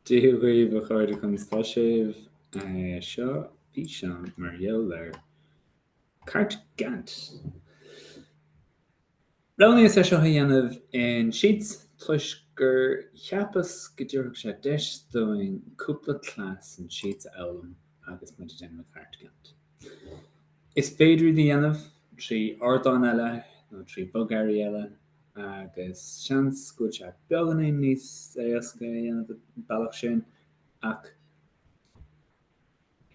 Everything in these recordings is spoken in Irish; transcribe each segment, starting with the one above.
Díobh a chuirde chun stáisiomh seo Físeán mar gheall Cairt Gantt. Roní is seo dhéanamh in sheets tuis gur cheapas go dtíortha sé deis doing cúpla cleas in sheets eilm agus mu déanamh Cairt Gantt. Is féidir dhéanamh trí ordáin eile nó trí bogéirí eile agus seans go se beganí níos éasca dhéanamh bailach sin ach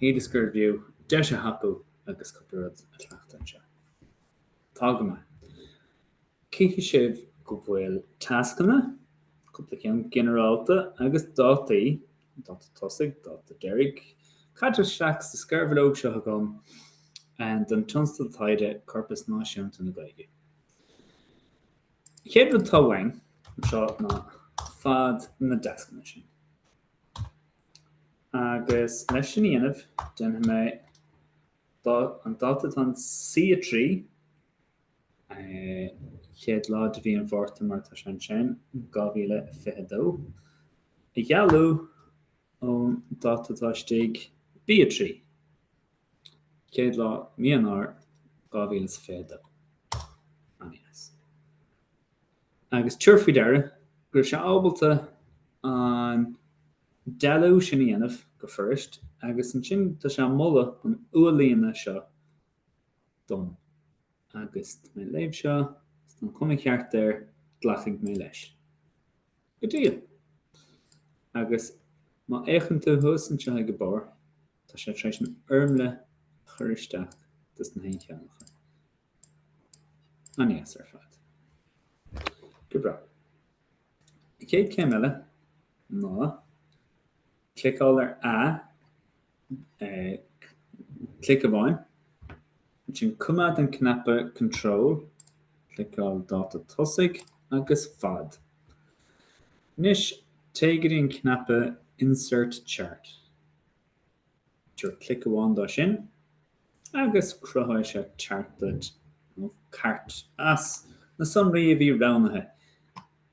hí is gur bhiú deis a hapú agus cupúrad a tleachtain se. Tá go maith. Cíchi sibh go bhfuil tascanna, cúpla ceann generalta agus dátaí, dáta tosaigh, dáta deirg, caidir seachs de scarbhlóg seo a gom and don tionstal taide corpus náisiúnta na Gaeilge. Chéad rud tá bhain seo ná fad na dascanna sin. Agus leis sin dhéanamh déanamh mé an dáta an si a trí chéad lá de bhí an bhórta mar tá sin 2022. I gheallú ón dáta táistíigh bí a trí. Chéad lá míonár 2022. Aníos. Agus tuirfí deire gur sé ábalta an dealú sin dhéanamh go first agus an sin tá sé molla an ualaíonna seo dom. Agus mé léimh seo an cuma cheart ar dlachaigh mé leis. Go díol. Agus má échan tú thus an seo go bár, tá sé treis an ormle churisteach dus na haon ceannacha. Aníos ar fad. Go bra. I céad céim eile ná clicáil ar clic a bhain sin cumad an cnappa control clicáil dáta tosaigh agus fad. Nis téigid an cnappa insert chart. Dúir clic a bhain dá sin agus cruthóidh sé chartad nó cart as na sonraí a bhí ránathe.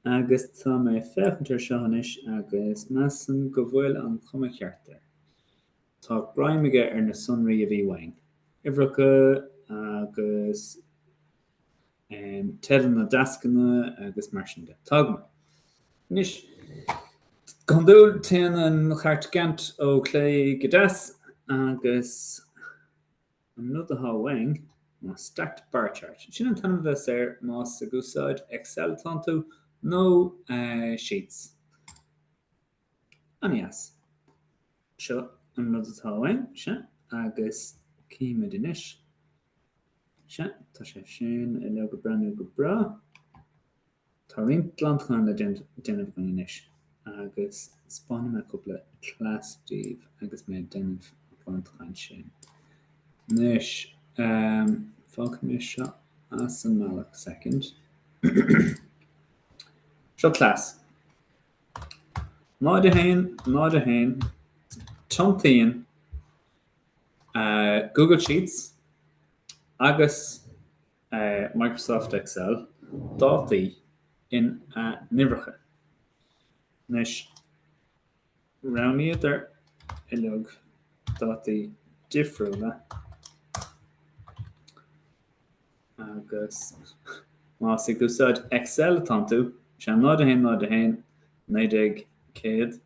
Agus tá mé fechantar seanis agus measan go bhfuil an chuma cheartar. Tá braimige ar na sonraí a bhí bhain. Ibhreacha agus tean na dascanna agus mar sin de. Tágma. Nis gan dúil téan an Cairt Gantt ó clé gadas agus an nud a bhain má stacked bar chart. Sin an tanm bheits ar más a gúsáid Excel tantu nó sheets. Aníos. Seo an nud atá bhain se agus cíime dinis. Se tá sé sin I le go breanú go bra. Tá rint landchan le déanamh go inis. Agus spáinne me cúpla cleas díbh agus mé déanamh landchan sin. Nis fág mé seo as an malach second. Seo cleas. Náid a hain, tiontaíonn Google Sheets agus Microsoft Excel dátaí in nimhreacha. Nis roníad ar ilog dátaí difriúla agus má sa gúsáid Excel tantu se náid a hain 90 céad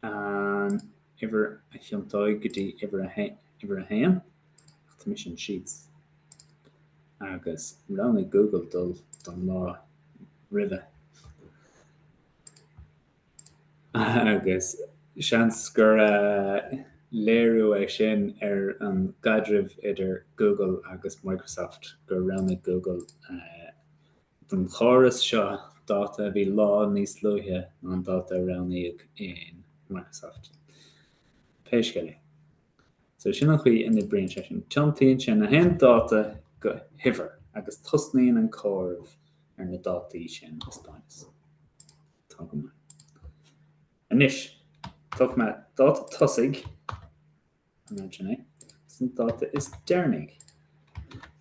an iwwer a cheantáid go dtí iwwer a hain tá mé sin sheets agus roní Google dul don lá ride. Agus seans gur léirú é sin ar an gaidrimh idir Google agus Microsoft gur roní Google don chóras seo dáta bhí lá níos luithe an dáta roníodh in Microsoft. Péisceile. So sin an chuí in the brain session. Tiontaíonn sin na haon dáta go hifar agus tosnaíonn an córbh ar na dátaí sin is Spáinis. Tá go maith. Anis, tá me dáta tosaigh imagine san dáta is dearnig.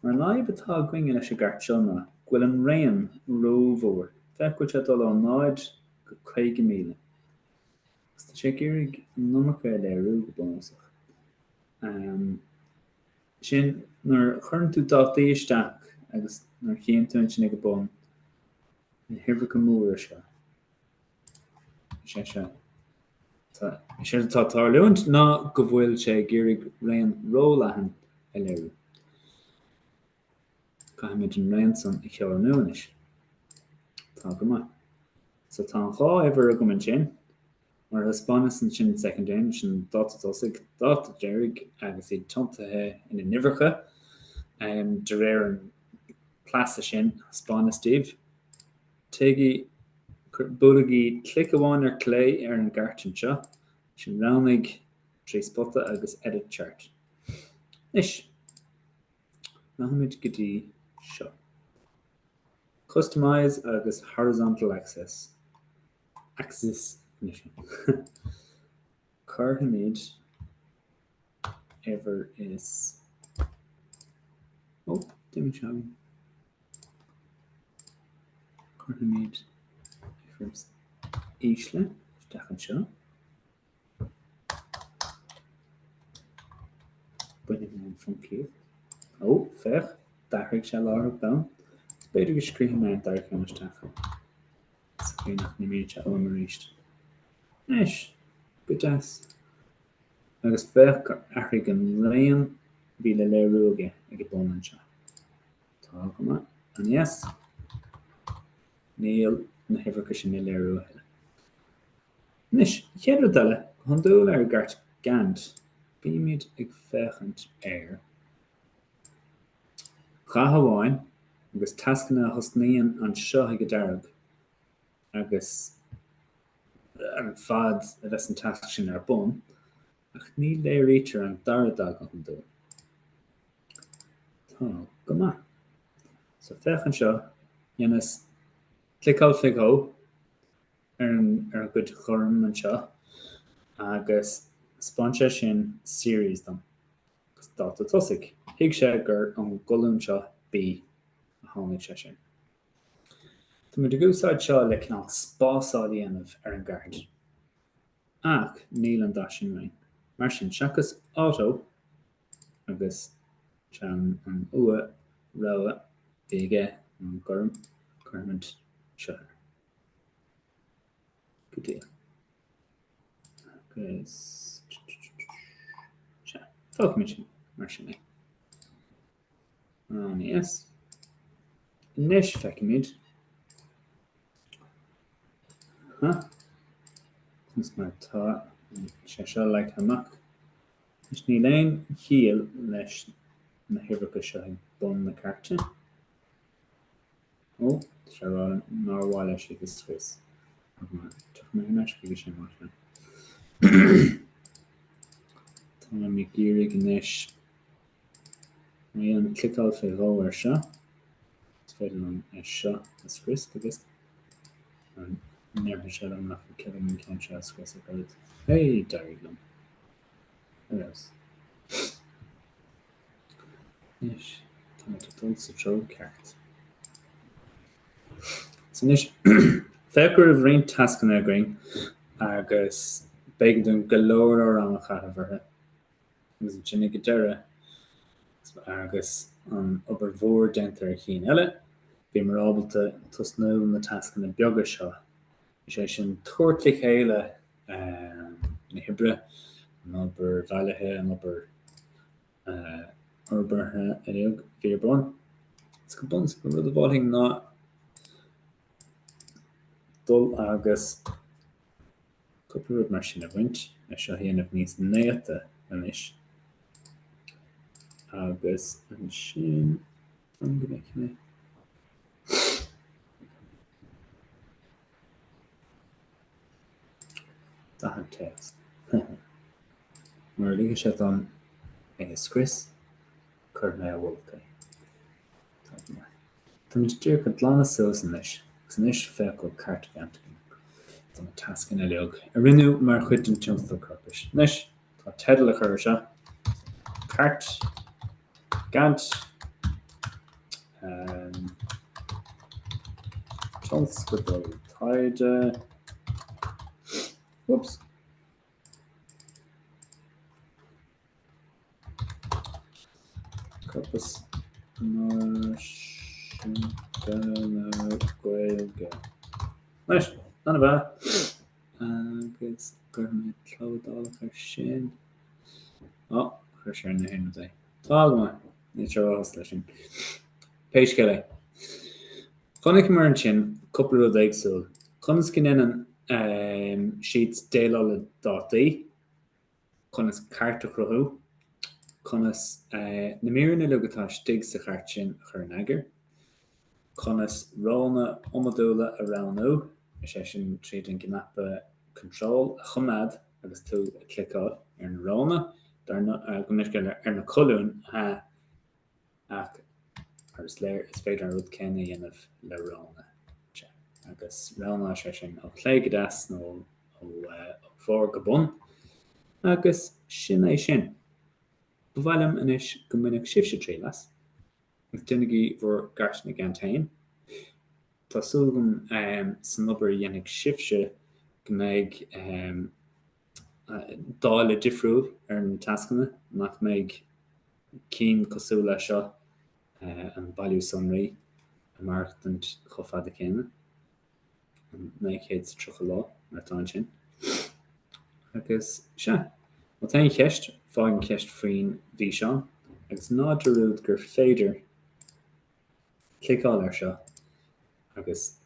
Mar láimh atá gcuinge leis a gceart seo ná bhfuil an raon rómhór feicúilte dul an náid go 50,000. sé géirigh nócha léirú go bónach. Sin nar churn tú dátaí isteach agus nar chéan tú sin go bon in hirfa go múra se. sé tá leúint ná go bhfuil sé géirigh réon rólahan a léirú. Caiimiid an réon san I chear nuanis. Tá go maith. So tá an chá éhar a go man sin, mar hispánas an sin secondéin sin dátatósigh dáta déirigh agus iad tiontathe ina nimhreacha de réir an plasa sin hispánas díbh. Tuigi bulagaí clic amháin ar clé ar an gceart seo, sin ránaigh trí spotta agus edit chart. Nis, náhamid go dtí seo. Customize agus horizontal axis. Carhamid ever is. Oh, dimmy chavy. Carhamid ever is eile. Stachan seo. Bunny from Keith. Oh, fair. Dachrig shall are down. Beidir go scríoch me an dair ceann isteach. Scríoch na míid se óna ríist. Nis, go deas. Agus feich achraigh an réon bhí le léirú aige ag bón an seo. Tá go maith. An yes. Níl na hifreacha sin na léirú heile. Nis, chéadú daile, chun dúil ar Cairt Gantt, bí míid ag fechant air. Chahamháin, agus tascanna hosnaíonn an seo ag darab agus an fad a bheits an tasc sin ar bun, ach ní léirítear an dardag an dú. Tá go maith. So fechan seo, dhéanas clicáil fighó ar go chorm an seo agus spáinte sin series dom. Agus dáta tosaigh. Hiag sé gur an golún seo bí a tháinig sé sin. Tá muid gúsáid seo le cnál spásáil dhéanamh ar an gceart. Ach níl an dasin rain. Mar sin seachas auto agus an ua roa bige an gurmant seo. Good deal. Agus fog me sin mar sin. Yes. Nis fecimid. Is mar tá sé seo le amach. Is ní léin híal leis na hifreacha seo ag bun na carte. Ó, sé rá náháile sé go scrios. Tuach mé hena go sin mar sin. Tá mé géirigh nis mé an clicáil fighó ar seo. Féidir an seo a scrios agus. Never shut him enough for killing me, can't trust Chris about it. Hey, Darryglum. What else? Yes, tomato toast, troll Cairt. So, Nish, Fecker of rain task on green, agus big dun galore around the cat of her. It was a Jenny Gadera, agus upper vor denter keen eile, be more able to snow in the task in the bioga shaw. Sé sin tuairtlaigh chéile na hibre, an obair bheilethe, an obair orbarthe iag bhíorbán. Is go buns go rud a bháithing ná dul agus cúpla rud mar sin a bhaint, a seo dhéanamh níos néata anis. Agus an sin an go mbeidh Dahan text. Mar líka sé an scrios chuir mé bhilta. Tá muid dtír go dlána sos an leis, gus an is feicil Cairt Gantt Tá tascin a leog. A rinú mar chuid an tionstal corpus. Leis, tá teadal a chuir seo. Cairt Gantt tionstal taide. Whoops. agus mar sin gana gaeilge. Leis, anna bheith. Agus gur mé tlódálacha sin. Chuir sé na hén é. Táil mai, ní treorach lei sin. Péis ceile. Chonaic mar an sin, cúpla rud éagsúil. Conas cin inan sheets déile dátaí, conas Cairt Gantt, conas na míonna lugatá stig sa Cairt sin chur an agar, conas rána omadúla a ránú, sé sin tríd an gnappa control a chumad agus tú a clicáil ar na rána, go misceile ar na colún ach ar sléir is féidir an rud céine dhéanamh le rána. Agus rána sé sin ó chléigedas nó ó fór go bun, agus sin é sin. Bhhailm inis go minic sibse trélas, agus duine bhór gart na gantain. Tásúlgum san obair dhéanamh sibse go mbeidh dála difriúil ar na tascanna, nach mbeidh cín cosú lei seo an bailú sonraí a marachtant chofada céine. Mbeidh chéad sa trocha lá mar tá sin. Agus se, má tá cheist, fágan ceist faoin Físeán, agus nádúrúd gur féidir clicáil ar seo agus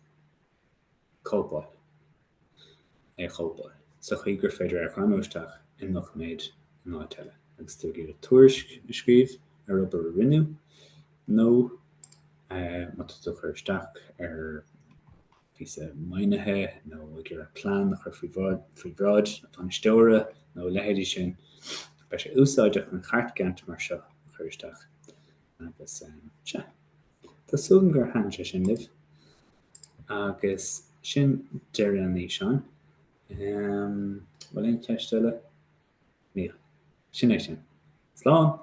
cópáil chópáil. So chuí gur féidir ar chaimóisteach in nach méid an áiteile. Agus tú gur a tuairisc a scríbh ar obair a rinneú, nó má tú chur isteach ar físa mainithe, nó gur a plán nach chur faoi bhráid an steora, nó lehéidir sin. Ba sé úsáideach an Cairt Gantt mar seo chur isteach. Agus se. Tásúlm gur han sé sin libh. Agus sin deir an níos. Bhfuil éon ceist eile? Níl. Sin é sin. Slán!